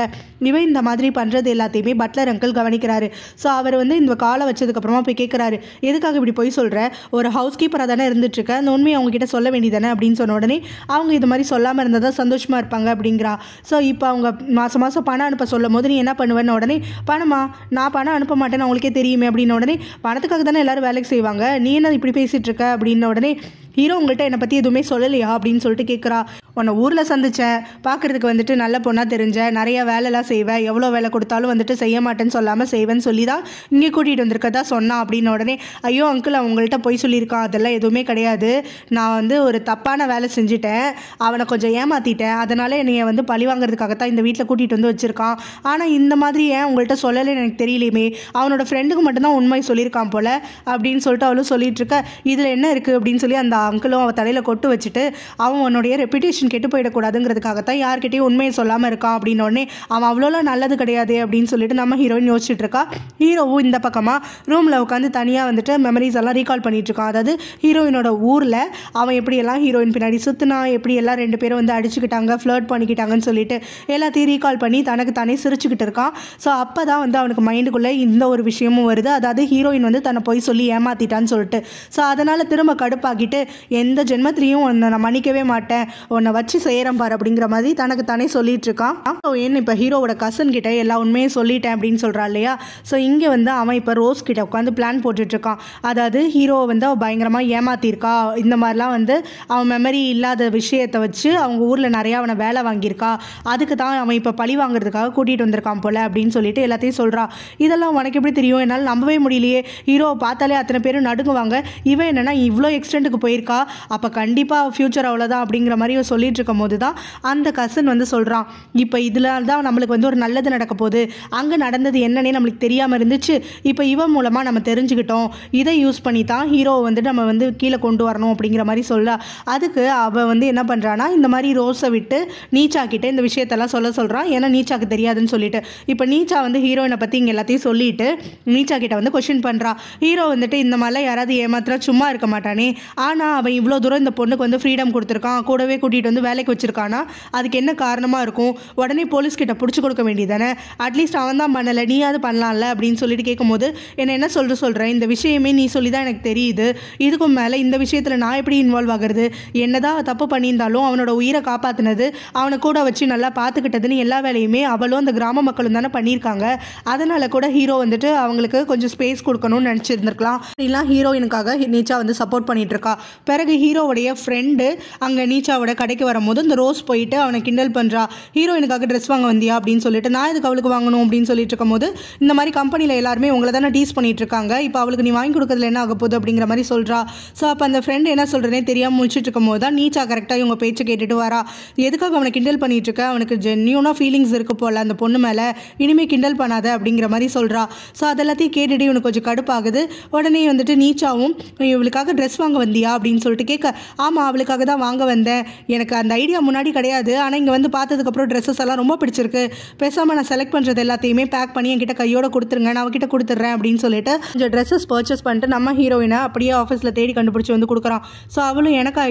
Speaker 1: இவன் இந்த மாதிரி பண்ணுறது எல்லாத்தையுமே பட்லர் அங்கிள் கவனிக்கிறாரு. ஸோ அவர் வந்து இந்த காலை வச்சதுக்கப்புறமா போய் கேட்குறாரு, எதுக்காக இப்படி போய் சொல்கிற, ஒரு ஹவுஸ் கீப்பராக தானே இருந்துட்டுருக்க, அந்த உண்மையை அவங்ககிட்ட சொல்ல வேண்டியதானே அப்படின்னு சொன்ன உடனே அவங்க இது மாதிரி சொல்லாமல் இருந்தால் தான் சந்தோஷமாக இருப்பாங்க அப்படிங்கிறா. ஸோ இப்போ அவங்க மாதம் மாதம் பணம் அனுப்ப சொல்லும் போது நீ என்ன பண்ணுவேன்னு உடனே, பணமா, நான் பணம் அனுப்ப மாட்டேன்னு அவங்களுக்கே தெரியுமே அப்படின்ன உடனே, பணத்துக்காக தானே எல்லாரும் வேலைக்கு செய்வாங்க, நீ என்ன இப்படி பேசிகிட்டு இருக்க அப்படின்ன உடனே, ஹீரோ உங்கள்கிட்ட என்னை பற்றி எதுவுமே சொல்லலையா அப்படின்னு சொல்லிட்டு கேட்குறா. உன்னை ஊரில் சந்தித்தேன், பார்க்குறதுக்கு வந்துட்டு நல்ல பொண்ணாக தெரிஞ்ச, நிறைய வேலைலாம் செய்வேன், எவ்வளோ வேலை கொடுத்தாலும் வந்துட்டு செய்ய மாட்டேன்னு சொல்லாமல் செய்வேன்னு சொல்லி தான் இங்கே கூட்டிகிட்டு வந்திருக்கதா சொன்னான் அப்படின்ன உடனே, ஐயோ அங்கிள் அவங்கள்ட்ட போய் சொல்லியிருக்கான், அதெல்லாம் எதுவுமே கிடையாது, நான் வந்து ஒரு தப்பான வேலை செஞ்சுட்டேன், அவனை கொஞ்சம் ஏமாற்றிட்டேன், அதனால் என்னை வந்து பழி வாங்குறதுக்காகத்தான் இந்த வீட்டில் கூட்டிகிட்டு வந்து வச்சுருக்கான், ஆனால் இந்த மாதிரி ஏன் உங்கள்கிட்ட சொல்லலைன்னு எனக்கு தெரியலையுமே, அவனோட ஃப்ரெண்டுக்கு மட்டும்தான் உண்மை சொல்லியிருக்கான் போல் அப்படின்னு சொல்லிட்டு அவளும் சொல்லிட்டு இருக்க. இதில் என்ன இருக்குது அப்படின்னு சொல்லி அந்த அங்கிளும் அவள் தலையில் கொட்டு வச்சுட்டு, அவன் உன்னுடைய ரெப்புடேஷன் கெட்டு போயிடக்கூடாதுங்கிறதுக்காகத்தான் யார்கிட்டையும் உண்மையை சொல்லாமல் இருக்கான் அப்படின்னு உடனே, அவன் அவ்வளோலாம் நல்லது கிடையாது அப்படின்னு சொல்லிட்டு நம்ம ஹீரோயின் யோசிச்சுட்டு இருக்கா. ஹீரோவும் இந்த பக்கமாக ரூமில் உட்காந்து தனியாக வந்துட்டு மெமரிஸ் எல்லாம் ரீகால் பண்ணிட்டு இருக்கான். அதாவது ஹீரோயினோட ஊரில் அவன் எப்படியெல்லாம் ஹீரோயின் பின்னாடி சுற்றினா, எப்படி எல்லாம் 2 பேரும் வந்து அடிச்சுக்கிட்டாங்க, ஃப்ளர்ட் பண்ணிக்கிட்டாங்கன்னு சொல்லிட்டு எல்லாத்தையும் ரீகால் பண்ணி தனக்கு தானே சிரிச்சுக்கிட்டு இருக்கான். ஸோ அப்போ தான் வந்து அவனுக்கு மைண்டுக்குள்ளே இந்த ஒரு விஷயமும் வருது, அதாவது ஹீரோயின் வந்து தன்னை போய் சொல்லி ஏமாத்திட்டான்னு சொல்லிட்டு. ஸோ அதனால் திரும்ப கடுப்பாக்கிட்டு, எந்த ஜென்மத்திலையும் உன்னை நான் மன்னிக்கவே மாட்டேன், உன்னை வச்சு செய்கிறேன் பாரு அப்படிங்கிற மாதிரி தனக்கு தானே சொல்லிட்டு இருக்கான். ஏன் இப்போ ஹீரோவோட கசன் கிட்ட எல்லா உண்மையும் சொல்லிட்டேன் அப்படின்னு சொல்கிறான் இல்லையா. ஸோ இங்கே வந்து அவன் இப்போ ரோஸ் கிட்ட உட்காந்து பிளான் போட்டுட்ருக்கான். அதாவது ஹீரோவை வந்து அவள் பயங்கரமாக ஏமாத்திருக்கா, இந்த மாதிரிலாம் வந்து அவன் மெமரி இல்லாத விஷயத்தை வச்சு அவங்க ஊரில் நிறையா அவனை வேலை வாங்கியிருக்கா, அதுக்கு தான் அவன் இப்போ பழி வாங்குறதுக்காக கூட்டிகிட்டு வந்திருக்கான் போல் அப்படின்னு சொல்லிட்டு எல்லாத்தையும் சொல்கிறான். இதெல்லாம் உனக்கு எப்படி தெரியும், என்னால் நம்பவே முடியலையே, ஹீரோவை பார்த்தாலே அத்தனை பேரும் நடுங்குவாங்க, இவன் என்னன்னா இவ்வளோ எக்ஸ்டென்ட்டுக்கு போயிருக்கா, அப்போ கண்டிப்பாக ஃப்யூச்சர் அவ்வளோதான் அப்படிங்கிற மாதிரி சொல்லிட்டு இருக்கும் போது தான் அந்த கசன் வந்து சொல்கிறான், இப்போ இதில் தான் நம்மளுக்கு வந்து ஒரு நல்லது நடக்க போகுது, அங்கே நடந்தது என்னன்னே நம்மளுக்கு தெரியாமல் இருந்துச்சு, இப்போ இவன் மூலமாக நம்ம தெரிஞ்சுக்கிட்டோம், இதை யூஸ் பண்ணி தான் ஹீரோவை வந்து நம்ம வந்து கீழே கொண்டு வரணும் அப்படிங்கிற மாதிரி சொல்ல. அதுக்கு அவள் வந்து என்ன பண்ணுறான்னா, இந்த மாதிரி ரோஸை விட்டு நீச்சா கிட்டே இந்த விஷயத்தெல்லாம் சொல்கிறான், ஏன்னா நீச்சாக்கு தெரியாதுன்னு சொல்லிட்டு. இப்போ நீச்சா வந்து ஹீரோயினை பற்றி இங்கே எல்லாத்தையும் சொல்லிட்டு நீச்சா கிட்ட வந்து கொஷின் பண்ணுறா. ஹீரோ வந்துட்டு இந்த மாதிரிலாம் யாராவது ஏமாத்திரா சும்மா இருக்க மாட்டானே, ஆனால் அவன் இவ்வளோ தூரம் இந்த பொண்ணுக்கு வந்து ஃப்ரீடம் கொடுத்துருக்கான், கூடவே கூட்டிகிட்டு வந்து வேலைக்கு வச்சிருக்கானா அதுக்கு என்ன காரணமாக இருக்கும்? உடனே போலீஸ்கிட்ட பிடிச்சி கொடுக்க வேண்டியதானே? அட்லீஸ்ட் அவன் தான் பண்ணலை, நீயாவது பண்ணலாம்ல அப்படின்னு சொல்லிட்டு கேட்கும்போது என்ன சொல்கிறேன், இந்த விஷயமே நீ சொல்லி தான் எனக்கு தெரியுது. இதுக்கும் மேலே இந்த விஷயத்தில் நான் எப்படி இன்வால்வ் ஆகிறது? என்னதான் தப்பு பண்ணியிருந்தாலும் அவனோட உயிரை காப்பாற்றினது, அவனை கூட வச்சு நல்லா பார்த்துக்கிட்டதுன்னு எல்லா வேலையுமே அவளும் அந்த கிராம மக்களும் தானே பண்ணியிருக்காங்க. அதனால் கூட ஹீரோ வந்துட்டு அவங்களுக்கு கொஞ்சம் ஸ்பேஸ் கொடுக்கணும்னு நினச்சிருந்துருக்கலாம். அப்படிலாம் ஹீரோயினுக்காக நீச்சா வந்து சப்போர்ட் பண்ணிட்டு இருக்கா. பிறகு ஹீரோவுடைய ஃப்ரெண்டு அங்கே நீச்சாவோட கடைக்கு வரும்போது இந்த ரோஸ் போயிட்டு அவனை கிண்டல் பண்ணுறா. ஹீரோயினுக்காக ட்ரெஸ் வாங்க வந்தியா அப்படின்னு சொல்லிட்டு, நான் இதுக்கு அவளுக்கு வாங்கணும் அப்படின்னு சொல்லிட்டு இருக்கும்போது, இந்த மாதிரி கம்பெனியில் எல்லாருமே உங்களை தானே டீஸ் பண்ணிட்டு இருக்காங்க, இப்போ அவளுக்கு நீ வாங்கி கொடுக்கறதுல என்ன ஆக போகுது அப்படிங்கிற மாதிரி சொல்கிறா. ஸோ அப்போ அந்த ஃப்ரெண்டு என்ன சொல்கிறேனே தெரியாமல் முடிச்சுட்டு இருக்கும் போது தான் நீச்சா கரெக்டாக இவங்க பேச்சு கேட்டுட்டு வரா. எதுக்காக அவனை கிண்டல் பண்ணிட்டு இருக்க, அவனுக்கு ஜென்யூனாக ஃபீலிங்ஸ் இருக்கு போல அந்த பொண்ணு மேலே, இனிமேல் கிண்டல் பண்ணாத அப்படிங்கிற மாதிரி சொல்கிறா. ஸோ அதெல்லாத்தையும் கேட்டுட்டு இவனுக்கு கொஞ்சம் கடுப்பாகுது. உடனே வந்துட்டு நீச்சாவும் இவளுக்காக ட்ரெஸ் வாங்க வந்தியா அப்படின்னு சொல்லிட்டு கேட்க, ஆமாம் அவளுக்காக தான் வாங்க வந்தேன், எனக்கு அந்த ஐடியா முன்னாடி கிடையாது, ஆனால் இங்கே வந்து பார்த்ததுக்கப்புறம் ட்ரெஸ்ஸஸ் எல்லாம் ரொம்ப பிடிச்சிருக்கு, பேசாமல் நான் செலக்ட் பண்ணுறது எல்லாத்தையுமே பேக் பண்ணி என்கிட்ட கையோட கொடுத்துருங்க, நான் அவகிட்ட கொடுத்துட்றேன் அப்படின்னு சொல்லிட்டு கொஞ்சம் ட்ரெஸ்ஸஸ் பர்ச்சேஸ் பண்ணிட்டு நம்ம ஹீரோயினை அப்படியே ஆஃபீஸில் தேடி கண்டுபிடிச்சி வந்து கொடுக்குறான். ஸோ அவளும் எனக்கா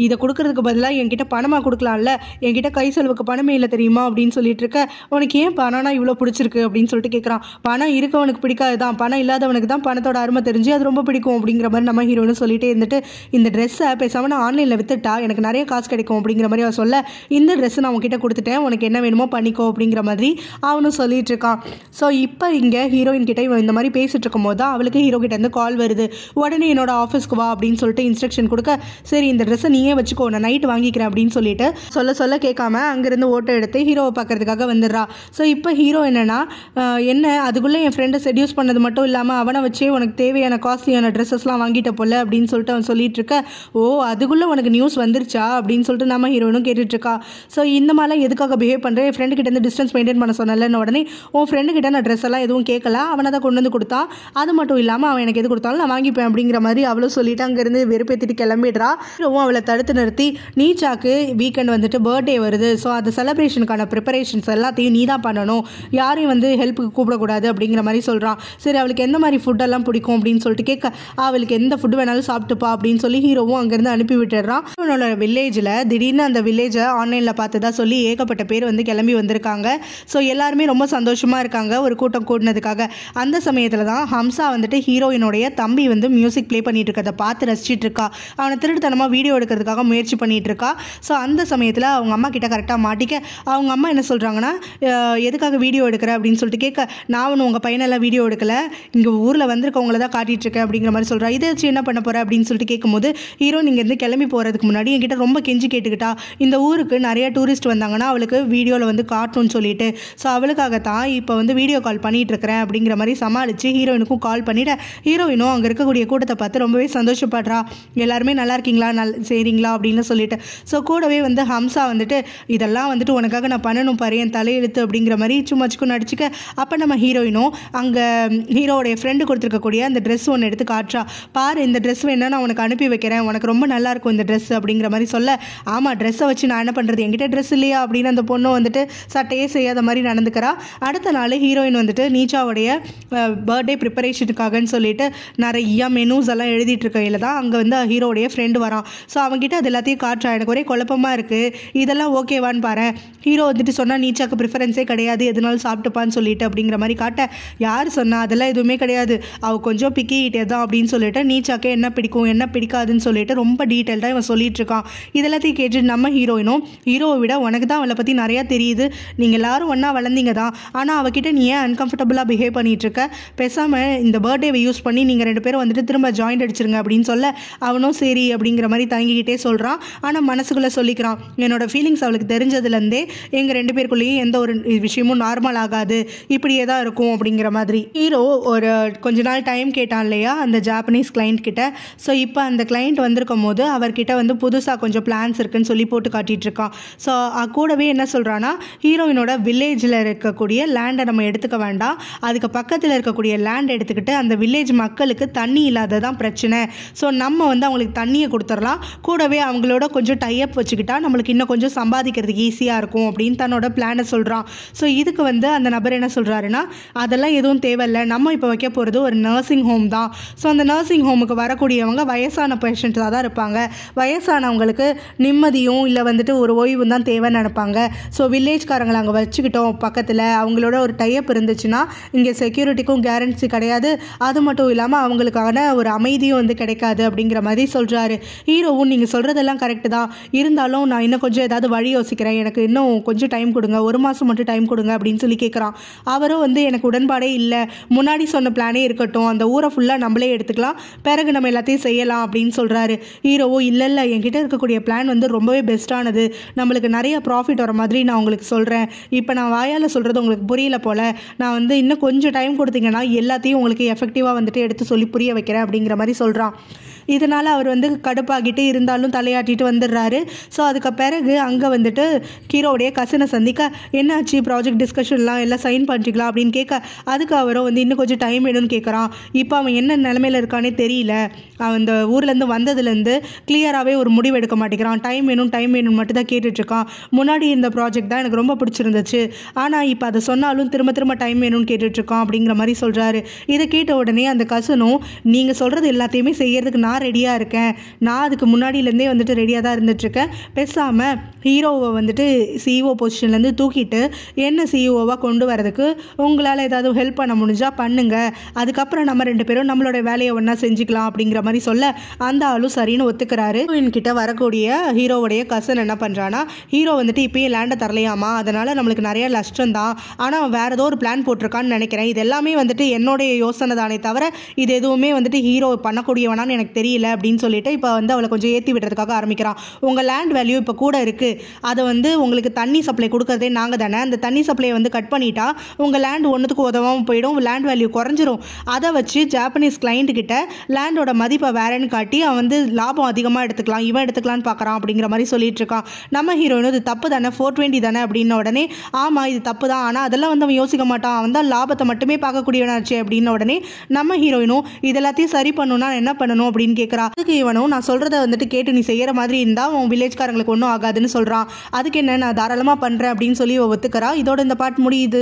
Speaker 1: இதை கொடுக்கறதுக்கு பதிலாக என்கிட்ட பணமாக கொடுக்கலாம்ல, என்கிட்ட கை செலவுக்கு பணமே இல்லை தெரியுமா அப்படின்னு சொல்லிட்டு இருக்க, உனக்கு ஏன் பணம்னா இவ்வளோ பிடிச்சிருக்கு அப்படின்னு சொல்லிட்டு கேட்குறான். பணம் இருக்கவனுக்கு பிடிக்காது தான், பணம் இல்லாதவனுக்கு தான் பணத்தோட அருமை தெரிஞ்சு அது ரொம்ப பிடிக்கும் அப்படிங்கிற மாதிரி நம்ம ஹீரோயினும் சொல்லிட்டே இருந்துட்டு, இந்த ட்ரெஸ்ஸை பேசாமல் நான் ஆன்லைனில் வித்துட்டா எனக்கு நிறைய காசு கிடைக்கும் அப்படிங்கிற மாதிரி அவன் சொல்ல, இந்த ட்ரெஸ் நான் உங்ககிட்ட கொடுத்துட்டேன், உனக்கு என்ன வேணுமோ பண்ணிக்கோ அப்படிங்கிற மாதிரி அவனும் சொல்லிட்டு இருக்கான். ஸோ இப்போ இங்கே ஹீரோயின் கிட்ட இவன் இந்த மாதிரி பேசிட்டு இருக்கும் போது அவளுக்கு ஹீரோ கிட்ட இருந்து கால் வருது. உடனே என்னோட ஆஃபீஸ்க்கு வா அப்படின்னு சொல்லிட்டு இன்ஸ்ட்ரக்ஷன் கொடுக்க, சரி இந்த ட்ரெஸ்ஸை நீயே வச்சுக்கோ, நான் நைட் வாங்கிக்கிறேன் அப்படின்னு சொல்லிட்டு சொல்ல கேட்காம அங்கேருந்து ஓட்டை எடுத்து ஹீரோவை பார்க்கறதுக்காக வந்துடுறா. ஸோ இப்போ ஹீரோ என்னன்னா, என்ன அதுக்குள்ளே என் ஃப்ரெண்டை செடியூஸ் பண்ணது மட்டும் இல்லாமல் அவனை வச்சே உனக்கு தேவையான காஸ்ட்லியான ட்ரெஸ்ஸஸ்லாம் வாங்கிட்ட போல அப்படின்னு சொல்லிட்டு அவன் சொல்லிட்டு இருக்க, ஓ அதுக்குள்ளே உனக்கு நியூஸ் வந்துருச்சா அப்படின்னு சொல்லிட்டு நம்ம ஹீரோயினும் கேட்டுட்டு இருக்கா. ஸோ இந்த மாதிரிலாம் எதுக்காக பிஹேவ் பண்ணுறேன், என் ஃப்ரெண்டு கிட்ட இருந்து டிஸ்டன்ஸ் மெயின்டைன் பண்ண சொன்னல, உடனே உன் ஃப்ரெண்டு கிட்ட நான் ட்ரெஸ் எல்லாம் எதுவும் கேட்கல, அவனை தான் கொண்டு வந்து கொடுத்தான், அது மட்டும் இல்லாமல் அவன் எனக்கு எது கொடுத்தாலும் நான் வாங்கிப்பேன் அப்படிங்கிற மாதிரி அவளும் சொல்லிட்டு அங்கேருந்து வெறுப்பேற்றிட்டு கிளம்பிடுறா. அவளை தடுத்து நிறுத்தி, நீச்சாக்கு வீக்கெண்ட் வந்துட்டு பர்த்டே வருது, ஸோ அது செலிப்ரேஷனுக்கான ப்ரிப்பரேஷன்ஸ் எல்லாத்தையும் நீ தான் பண்ணணும், யாரையும் வந்து ஹெல்ப்புக்கு கூப்பிடக்கூடாது அப்படிங்கிற மாதிரி சொல்கிறான். சரி அவளுக்கு எந்த மாதிரி ஃபுட்டெல்லாம் பிடிக்கும் அப்படின்னு சொல்லிட்டு கேட்க, அவளுக்கு எந்த ஃபுட்டு வேணாலும் சாப்பிட்டுப்பா அப்படின்னு சொல்லி ஹீரோவும் அங்கேருந்து அனுப்பி விட்டுடுறான். அவனோட வில்லேஜில் திடீர்னு அந்த வில்லேஜை ஆன்லைனில் பார்த்ததா சொல்லி ஏகப்பட்ட பேர் வந்து கிளம்பி வந்திருக்காங்க. ஸோ எல்லாருமே ரொம்ப சந்தோஷமாக இருக்காங்க ஒரு கூட்டம் கூடினதுக்காக. அந்த சமயத்தில் தான் ஹம்சா வந்துட்டு ஹீரோயினுடைய தம்பி வந்து மியூசிக் ப்ளே பண்ணிட்டு இருக்கிறத பார்த்து ரசிச்சிட்டு இருக்கா. அவனை திருட்டுத்தனமாக வீடியோ எடுக்கிறதுக்காக முயற்சி பண்ணிட்டு இருக்கா. ஸோ அந்த சமயத்தில் அவங்க அம்மா கிட்ட கரெக்டாக மாட்டிக்க, அவங்க அம்மா என்ன சொல்கிறாங்கன்னா, எதுக்காக வீடியோ எடுக்கிற அப்படின்னு சொல்லிட்டு கேட்க, நான் ஒன்று உங்கள் பையனெல்லாம் வீடியோ எடுக்கல, இங்கே ஊரில் வந்திருக்கவங்கள தான் காட்டிட்டு இருக்கேன் அப்படிங்கிற மாதிரி சொல்கிறா. இதை வச்சு என்ன பண்ண போகிற அப்படின்னு சொல்லிட்டு கேட்கும்போது, ஹீரோ இங்கேருந்து கிளம்பி போகிறதுக்கு முன்னாடி என்கிட்ட ரொம்ப கெஞ்சி கேட்டுக்கிட்டா, இந்த ஊருக்கு நிறைய டூரிஸ்ட் வந்தாங்கன்னா அவளுக்கு வீடியோவில் வந்து காட்டணும்னு சொல்லிட்டு, ஸோ அவளுக்காகத்தான் இப்போ வந்து வீடியோ கால் பண்ணிகிட்டு இருக்கிறேன் அப்படிங்கிற மாதிரி சமாளித்து ஹீரோயினுக்கும் கால் பண்ணிவிட, ஹீரோயினும் அங்கே இருக்கக்கூடிய கூட்டத்தை பார்த்து ரொம்பவே சந்தோஷப்படுறா. எல்லாருமே நல்லா இருக்கீங்களா, சரிங்களா அப்படின்னு சொல்லிட்டு. ஸோ கூடவே வந்து ஹம்சா வந்துட்டு, இதெல்லாம் வந்துட்டு உனக்காக நான் பண்ணணும் பாரு, என் தலையெழுத்து அப்படிங்கிற மாதிரி சும்மாச்சுக்கும் நடிச்சுக்க. அப்போ நம்ம ஹீரோயினும் அங்கே ஹீரோடைய ஃப்ரெண்டு கொடுத்துருக்கக்கூடிய அந்த ட்ரெஸ் ஒன்று எடுத்து காட்டுறா. பாரு இந்த ட்ரெஸ் வேணா நான் உனக்கு அனுப்பி வைக்கிறேன், உனக்கு ரொம்ப நல்லாயிருக்கும் இந்த ட்ரெஸ் அப்படிங்கிற மாதிரி சொல்ல, ஆமாம் ட்ரெஸ்ஸை வச்சு நான் என்ன பண்ணுறது, என்கிட்ட ட்ரெஸ் இல்லையா அப்படின்னு அந்த பொண்ணும் வந்துட்டு சட்டையே செய்யாத மாதிரி நடந்துக்கிறா. அடுத்த நாள் ஹீரோயின் வந்துட்டு நீச்சாவுடைய பர்த்டே ப்ரிப்பரேஷனுக்காகன்னு சொல்லிட்டு நிறையா மெனூஸ் எல்லாம் எழுதிட்டு இருக்கையில் தான் அங்கே வந்து ஹீரோடைய ஃப்ரெண்டு வரான். ஸோ அவங்ககிட்ட அது எல்லாத்தையும் காட்டுறா. எனக்கு ஒரே குழப்பமாக இருக்குது, இதெல்லாம் ஓகேவான்னு பாரு. ஹீரோ வந்துட்டு சொன்னால் நீச்சாக்கு ப்ரிஃபரன்ஸே கிடையாது, எதுனாலும் சாப்பிட்டுப்பான்னு சொல்லிட்டு அப்படிங்கிற மாதிரி காட்ட, யார் சொன்னா அதெல்லாம் எதுவுமே கிடையாது, அவள் கொஞ்சம் பிக்கிட்டே தான் அப்படின்னு சொல்லிட்டு நீச்சாக்கே என்ன பிடிக்கும் என்ன பிடிக்காதுன்னு சொல்லிட்டு ரொம்ப டீட்டெயில்டாக இவன் சொல்லிட்டு இருக்கான். இதெல்லாத்தையும் கேட்டு நம்ம ஹீரோயினும், ஹீரோவை விட உனக்கு தான் அவளை பற்றி நிறையா தெரியுது, நீங்கள் எல்லாரும் ஒன்றா வளர்ந்தீங்க தான், ஆனால் அவகிட்ட நீ ஏன் அன்கம்ஃபர்டபுளாக பிஹேவ் பண்ணிட்டு இருக்க, பேசாமல் இந்த பர்த்டேவை யூஸ் பண்ணி நீங்கள் 2 பேரும் வந்துட்டு திரும்ப ஜாயிண்ட் அடிச்சிருங்க அப்படின்னு சொல்ல, அவனும் சரி அப்படிங்கிற மாதிரி தங்கிக்கிட்டே சொல்கிறான். ஆனால் மனசுக்குள்ளே சொல்லிக்கிறான், என்னோட ஃபீலிங்ஸ் அவளுக்கு தெரிஞ்சதுலேருந்தே எங்கள் 2 பேருக்குள்ளேயும் எந்த ஒரு விஷயமும் நார்மல் ஆகாது, இப்படியே தான் இருக்கும் அப்படிங்கிற மாதிரி. ஹீரோ ஒரு கொஞ்ச நாள் டைம் கேட்டான் இல்லையா அந்த ஜாப்பனீஸ் கிளைண்ட் கிட்ட. ஸோ இப்போ அந்த கிளைண்ட் வந்திருக்கும் போது அவர்கிட்ட வந்து புதுசாக கொஞ்சம் பிளான்ஸ் இருக்குன்னு சொல்லி போட்டு காட்டிகிட்டு இருக்கான். ஸோ கூடவே என்ன சொல்கிறான்னா, ஹீரோயினோட வில்லேஜில் இருக்கக்கூடிய லேண்டை நம்ம எடுத்துக்க வேண்டாம், அதுக்கு பக்கத்தில் இருக்கக்கூடிய லேண்ட் எடுத்துக்கிட்டு அந்த வில்லேஜ் மக்களுக்கு தண்ணி இல்லாததான் பிரச்சனை, ஸோ நம்ம வந்து அவங்களுக்கு தண்ணியை கொடுத்துடலாம், கூடவே அவங்களோட கொஞ்சம் டைப் வச்சுக்கிட்டா நம்மளுக்கு இன்னும் கொஞ்சம் சம்பாதிக்கிறதுக்கு ஈஸியாக இருக்கும் அப்படின்னு தன்னோட பிளானை சொல்கிறான். ஸோ இதுக்கு வந்து அந்த நபர் என்ன சொல்கிறாருன்னா, அதெல்லாம் எதுவும் தேவையில்லை, நம்ம இப்போ வைக்க போகிறது ஒரு நர்சிங் ஹோம் தான். ஸோ அந்த நர்சிங் ஹோமுக்கு வரக்கூடியவங்க வயசான பேஷண்ட்டாக தான் இருப்பாங்க, வயசானவங்களுக்கு நிம்மதி நிம்மதியும் இல்லை வந்துட்டு ஒரு ஓய்வும் தான் தேவைன்னு நினைப்பாங்க. ஸோ வில்லேஜ்காரங்களை அங்கே வச்சுக்கிட்டோம் பக்கத்தில், அவங்களோட ஒரு டைப் இருந்துச்சுன்னா இங்கே செக்யூரிட்டிக்கும் கேரண்டி கிடையாது, அது மட்டும் இல்லாமல் அவங்களுக்கான ஒரு அமைதியும் வந்து கிடைக்காது அப்படிங்கிற மாதிரி சொல்கிறாரு. ஹீரோவும் நீங்கள் சொல்கிறதெல்லாம் கரெக்டு தான், இருந்தாலும் நான் இன்னும் கொஞ்சம் ஏதாவது வழி யோசிக்கிறேன், எனக்கு இன்னும் கொஞ்சம் டைம் கொடுங்க, 1 மாதம் மட்டும் டைம் கொடுங்க அப்படின்னு சொல்லி கேட்குறான். அவரும் வந்து எனக்கு உடன்பாடே இல்லை, முன்னாடி சொன்ன பிளானே இருக்கட்டும், அந்த ஊரை ஃபுல்லாக நம்மளே எடுத்துக்கலாம், பிறகு நம்ம எல்லாத்தையும் செய்யலாம் அப்படின்னு சொல்கிறாரு. ஹீரோவும் இல்லை இல்லை என்கிட்ட இருக்கக்கூடிய பிளான் வந்து ரொம்பவே பெஸ்ட்டானது, நம்மளுக்கு நிறைய ப்ராஃபிட் வர மாதிரி நான் உங்களுக்கு சொல்கிறேன், இப்போ நான் வாயால் சொல்கிறது உங்களுக்கு புரியல போல், நான் வந்து இன்னும் கொஞ்சம் டைம் கொடுத்தீங்கன்னா எல்லாத்தையும் உங்களுக்கு எஃபெக்டிவாக வந்துட்டு எடுத்து சொல்லி புரிய வைக்கிறேன் அப்படிங்கிற மாதிரி சொல்கிறான். இதனால் அவர் வந்து கடுப்பாகிட்டு இருந்தாலும் தலையாட்டிட்டு வந்துடுறாரு. ஸோ அதுக்கு பிறகு அங்கே வந்துட்டு ஹீரோடைய கசினை சந்திக்க என்னாச்சு ப்ராஜெக்ட் டிஸ்கஷன்லாம் எல்லாம் சைன் பண்ணிக்கலாம் அப்படின்னு கேட்க, அதுக்கு அவரும் வந்து இன்னும் கொஞ்சம் டைம் வேணும்னு கேட்குறான். இப்போ அவன் என்ன நிலமையில இருக்கானே தெரியல, அவன் இந்த ஊர்லேருந்து வந்ததுலேருந்து கிளியராகவே ஒரு முடிவு எடுக்க மாட்டேங்கிறான், டைம் வேணும் மட்டும் தான் கேட்டுட்ருக்கான். முன்னாடி இந்த ப்ராஜெக்ட் தான் எனக்கு ரொம்ப பிடிச்சிருந்துச்சு, ஆனால் இப்போ அதை சொன்னாலும் திரும்ப திரும்ப டைம் வேணும்னு கேட்டுட்ருக்கான் அப்படிங்கிற மாதிரி சொல்கிறாரு. இதை கேட்ட உடனே அந்த கசனும் நீங்கள் சொல்கிறது எல்லாத்தையுமே செய்யறதுக்கு நான் ரெடியாக இருக்கேன், நான் அதுக்கு முன்னாடியிலேருந்தே வந்துட்டு ரெடியாக தான் இருந்துகிட்ருக்கேன், பேசாமல் ஹீரோவை வந்துட்டு சிஇஓ பொசிஷன்லேருந்து தூக்கிட்டு என்ன சிஇஓவாக கொண்டு வரதுக்கு உங்களால் ஏதாவது ஹெல்ப் பண்ண முடிஞ்சால் பண்ணுங்கள், அதுக்கப்புறம் நம்ம 2 பேரும் நம்மளோட வேலையை ஒன்றா செஞ்சுக்கலாம் அப்படிங்கிற மாதிரி சொல்ல அந்த ஆளும் சரின்னு ஒத்துக்கிறாரு. கிட்ட வரக்கூடிய ஹீரோவுடைய கசன் என்ன பண்ணுறான்னா, ஹீரோ வந்துட்டு இப்போயே லேண்டை தரலையாமா, அதனால் நம்மளுக்கு நிறைய நஷ்டம் தான், ஆனால் வேறு ஏதோ ஒரு பிளான் போட்டிருக்கான்னு நினைக்கிறேன், இது எல்லாமே வந்துட்டு என்னுடைய யோசனை தானே தவிர இது எதுவுமே வந்துட்டு ஹீரோ பண்ணக்கூடியவனான்னு எனக்கு தெரியல அப்படின்னு சொல்லிட்டு இப்போ வந்து அவளை கொஞ்சம் ஏற்றி விடுறதுக்காக ஆரம்பிக்கிறான். உங்கள் லேண்ட் வேல்யூ இப்போ கூட இருக்குது, அதை வந்து உங்களுக்கு தண்ணி சப்ளை கொடுக்கறதே நாங்கள் தானே, அந்த தண்ணி சப்ளையை வந்து கட் பண்ணிட்டா உங்கள் லேண்ட் ஒன்றுத்துக்கு உதவாமல் போயிடும், லேண்ட் வேல்யூ குறைஞ்சிரும், அதை வச்சு ஜாப்பனீஸ் கிளைண்ட் கிட்ட லேண்டோட மதிப்பை வேறன்னு காட்டி அவன் வந்து லாபம் அதிகமாக எடுத்துக்கலாம், இவன் எடுத்துக்கலான்னு பார்க்குறான் அப்படிங்கிற மாதிரி சொல்லிட்டு இருக்கான். நம்ம ஹீரோயின் இது தப்பு தானே, 420 தானே அப்படின்ன உடனே ஆமாம் இது தப்பு தான், ஆனால் அதெல்லாம் வந்து அவன் யோசிக்க மாட்டான், அவன் தான் லாபத்தை மட்டுமே பார்க்கக்கூடியவனாச்சு அப்படின்ன உடனே நம்ம ஹீரோயினும் இதெல்லாத்தையும் சரி பண்ணணும்னா என்ன பண்ணணும் அப்படின்னு கேட்குறா. அதுக்கு இவனும் நான் சொல்கிறத வந்துட்டு கேட்டு நீ செய்கிற மாதிரி இருந்தால் உன் வில்லேஜ்காரங்களுக்கு ஒன்றும் ஆகாதுன்னு சொல்கிறான். அதுக்கு என்ன நான் தாராளமாக பண்ணுறேன் அப்படின்னு சொல்லி ஒத்துக்கிறா. இதோட இந்த பாட்டு முடியுது.